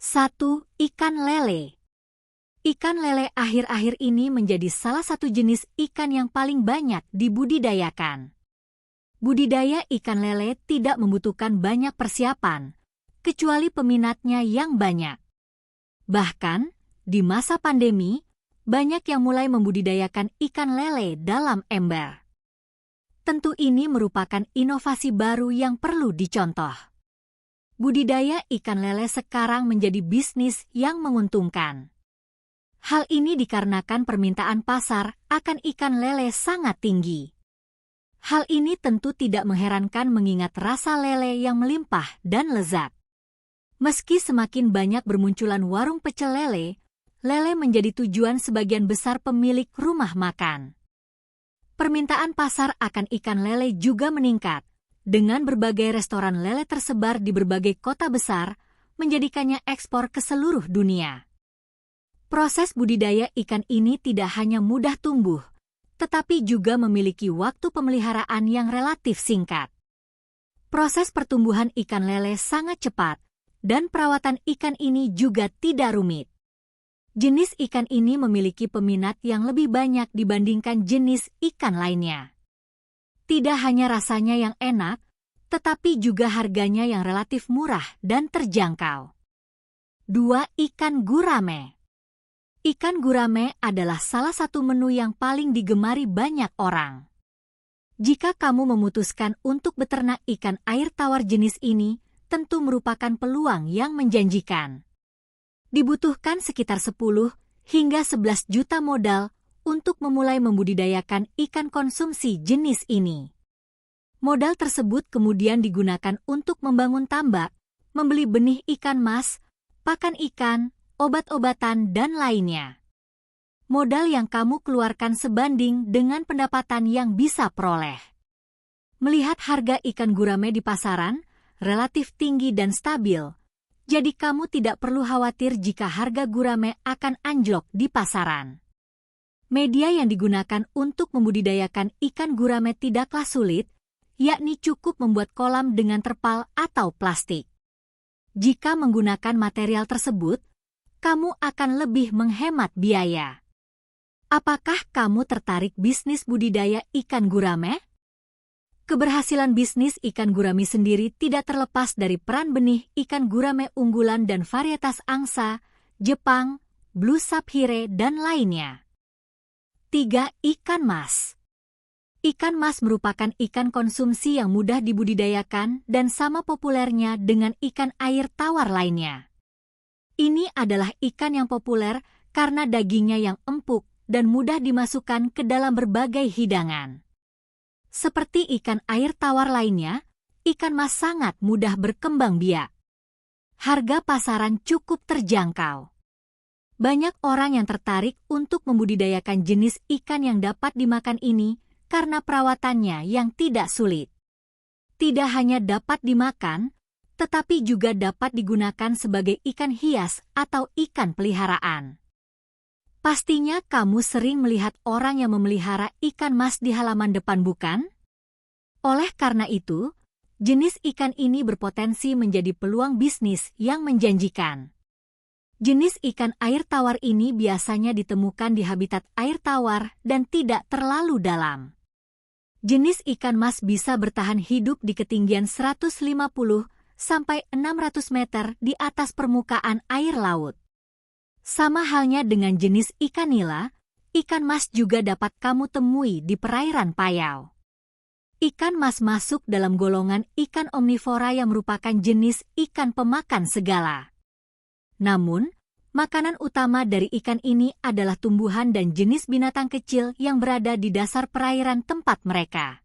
1. Ikan lele. Ikan lele akhir-akhir ini menjadi salah satu jenis ikan yang paling banyak dibudidayakan. Budidaya ikan lele tidak membutuhkan banyak persiapan, kecuali peminatnya yang banyak. Bahkan, di masa pandemi, banyak yang mulai membudidayakan ikan lele dalam ember. Tentu ini merupakan inovasi baru yang perlu dicontoh. Budidaya ikan lele sekarang menjadi bisnis yang menguntungkan. Hal ini dikarenakan permintaan pasar akan ikan lele sangat tinggi. Hal ini tentu tidak mengherankan mengingat rasa lele yang melimpah dan lezat. Meski semakin banyak bermunculan warung pecel lele, lele menjadi tujuan sebagian besar pemilik rumah makan. Permintaan pasar akan ikan lele juga meningkat, dengan berbagai restoran lele tersebar di berbagai kota besar, menjadikannya ekspor ke seluruh dunia. Proses budidaya ikan ini tidak hanya mudah tumbuh, tetapi juga memiliki waktu pemeliharaan yang relatif singkat. Proses pertumbuhan ikan lele sangat cepat, dan perawatan ikan ini juga tidak rumit. Jenis ikan ini memiliki peminat yang lebih banyak dibandingkan jenis ikan lainnya. Tidak hanya rasanya yang enak, tetapi juga harganya yang relatif murah dan terjangkau. 2. Ikan gurame. Ikan gurame adalah salah satu menu yang paling digemari banyak orang. Jika kamu memutuskan untuk beternak ikan air tawar jenis ini, tentu merupakan peluang yang menjanjikan. Dibutuhkan sekitar 10 hingga 11 juta modal untuk memulai membudidayakan ikan konsumsi jenis ini. Modal tersebut kemudian digunakan untuk membangun tambak, membeli benih ikan mas, pakan ikan, obat-obatan, dan lainnya. Modal yang kamu keluarkan sebanding dengan pendapatan yang bisa peroleh. Melihat harga ikan gurame di pasaran relatif tinggi dan stabil, jadi kamu tidak perlu khawatir jika harga gurame akan anjlok di pasaran. Media yang digunakan untuk membudidayakan ikan gurame tidaklah sulit, yakni cukup membuat kolam dengan terpal atau plastik. Jika menggunakan material tersebut, kamu akan lebih menghemat biaya. Apakah kamu tertarik bisnis budidaya ikan gurame? Keberhasilan bisnis ikan gurame sendiri tidak terlepas dari peran benih ikan gurame unggulan dan varietas angsa, Jepang, blue sapphire, dan lainnya. 3. Ikan mas. Ikan mas merupakan ikan konsumsi yang mudah dibudidayakan dan sama populernya dengan ikan air tawar lainnya. Ini adalah ikan yang populer karena dagingnya yang empuk dan mudah dimasukkan ke dalam berbagai hidangan. Seperti ikan air tawar lainnya, ikan mas sangat mudah berkembang biak. Harga pasaran cukup terjangkau. Banyak orang yang tertarik untuk membudidayakan jenis ikan yang dapat dimakan ini karena perawatannya yang tidak sulit. Tidak hanya dapat dimakan, tetapi juga dapat digunakan sebagai ikan hias atau ikan peliharaan. Pastinya kamu sering melihat orang yang memelihara ikan mas di halaman depan, bukan? Oleh karena itu, jenis ikan ini berpotensi menjadi peluang bisnis yang menjanjikan. Jenis ikan air tawar ini biasanya ditemukan di habitat air tawar dan tidak terlalu dalam. Jenis ikan mas bisa bertahan hidup di ketinggian 150 sampai 600 meter di atas permukaan air laut. Sama halnya dengan jenis ikan nila, ikan mas juga dapat kamu temui di perairan payau. Ikan mas masuk dalam golongan ikan omnivora yang merupakan jenis ikan pemakan segala. Namun, makanan utama dari ikan ini adalah tumbuhan dan jenis binatang kecil yang berada di dasar perairan tempat mereka.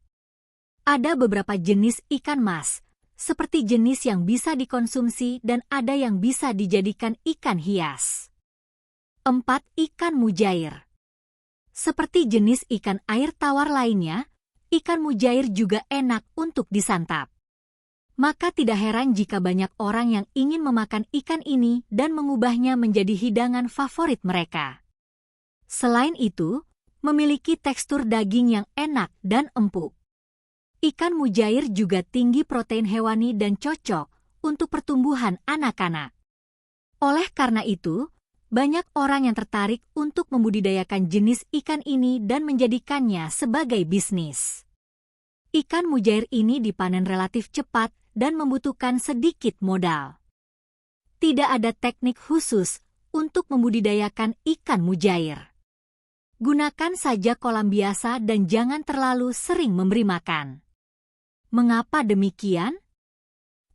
Ada beberapa jenis ikan mas, seperti jenis yang bisa dikonsumsi dan ada yang bisa dijadikan ikan hias. 4. Ikan mujair. Seperti jenis ikan air tawar lainnya, ikan mujair juga enak untuk disantap. Maka tidak heran jika banyak orang yang ingin memakan ikan ini dan mengubahnya menjadi hidangan favorit mereka. Selain itu, memiliki tekstur daging yang enak dan empuk. Ikan mujair juga tinggi protein hewani dan cocok untuk pertumbuhan anak-anak. Oleh karena itu, banyak orang yang tertarik untuk membudidayakan jenis ikan ini dan menjadikannya sebagai bisnis. Ikan mujair ini dipanen relatif cepat dan membutuhkan sedikit modal. Tidak ada teknik khusus untuk membudidayakan ikan mujair. Gunakan saja kolam biasa dan jangan terlalu sering memberi makan. Mengapa demikian?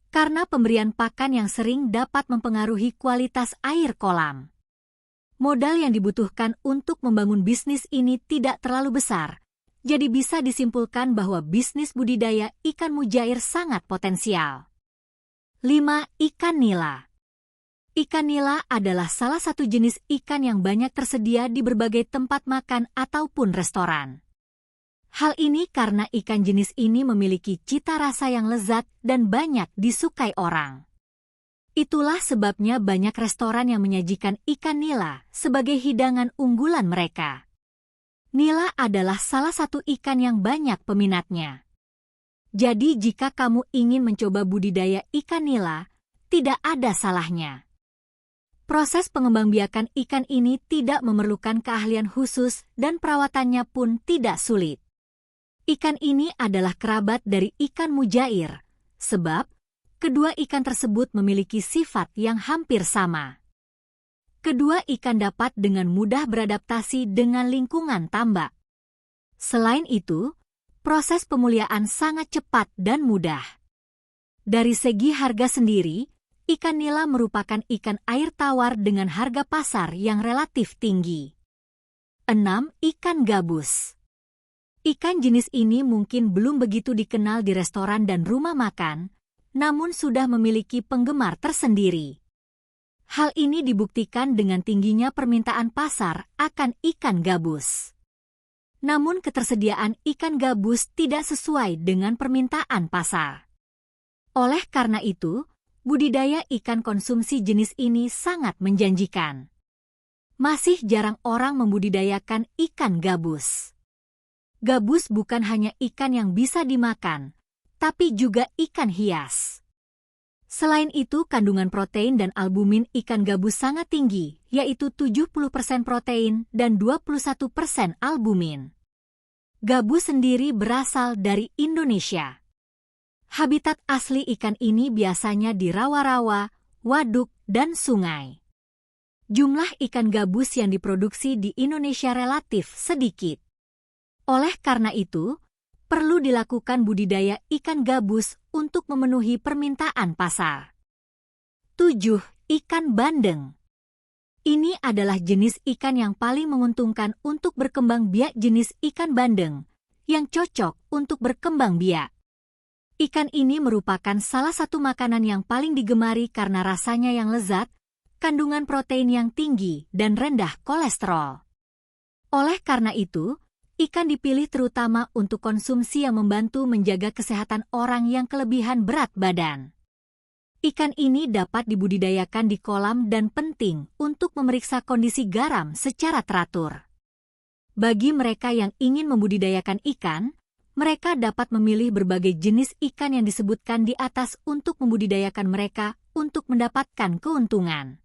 Karena pemberian pakan yang sering dapat mempengaruhi kualitas air kolam. Modal yang dibutuhkan untuk membangun bisnis ini tidak terlalu besar, jadi bisa disimpulkan bahwa bisnis budidaya ikan mujair sangat potensial. 5. Ikan nila. Ikan nila adalah salah satu jenis ikan yang banyak tersedia di berbagai tempat makan ataupun restoran. Hal ini karena ikan jenis ini memiliki cita rasa yang lezat dan banyak disukai orang. Itulah sebabnya banyak restoran yang menyajikan ikan nila sebagai hidangan unggulan mereka. Nila adalah salah satu ikan yang banyak peminatnya. Jadi jika kamu ingin mencoba budidaya ikan nila, tidak ada salahnya. Proses pengembangbiakan ikan ini tidak memerlukan keahlian khusus dan perawatannya pun tidak sulit. Ikan ini adalah kerabat dari ikan mujair, sebab kedua ikan tersebut memiliki sifat yang hampir sama. Kedua ikan dapat dengan mudah beradaptasi dengan lingkungan tambak. Selain itu, proses pemuliaan sangat cepat dan mudah. Dari segi harga sendiri, ikan nila merupakan ikan air tawar dengan harga pasar yang relatif tinggi. 6. Ikan gabus. Ikan jenis ini mungkin belum begitu dikenal di restoran dan rumah makan, namun sudah memiliki penggemar tersendiri. Hal ini dibuktikan dengan tingginya permintaan pasar akan ikan gabus. Namun ketersediaan ikan gabus tidak sesuai dengan permintaan pasar. Oleh karena itu, budidaya ikan konsumsi jenis ini sangat menjanjikan. Masih jarang orang membudidayakan ikan gabus. Gabus bukan hanya ikan yang bisa dimakan, tapi juga ikan hias. Selain itu, kandungan protein dan albumin ikan gabus sangat tinggi, yaitu 70% protein dan 21% albumin. Gabus sendiri berasal dari Indonesia. Habitat asli ikan ini biasanya di rawa-rawa, waduk, dan sungai. Jumlah ikan gabus yang diproduksi di Indonesia relatif sedikit. Oleh karena itu, perlu dilakukan budidaya ikan gabus untuk memenuhi permintaan pasar. 7. Ikan bandeng. Ini adalah jenis ikan yang paling menguntungkan untuk berkembang biak jenis ikan bandeng, yang cocok untuk berkembang biak. Ikan ini merupakan salah satu makanan yang paling digemari karena rasanya yang lezat, kandungan protein yang tinggi, dan rendah kolesterol. Oleh karena itu, ikan dipilih terutama untuk konsumsi yang membantu menjaga kesehatan orang yang kelebihan berat badan. Ikan ini dapat dibudidayakan di kolam dan penting untuk memeriksa kondisi garam secara teratur. Bagi mereka yang ingin membudidayakan ikan, mereka dapat memilih berbagai jenis ikan yang disebutkan di atas untuk membudidayakan mereka untuk mendapatkan keuntungan.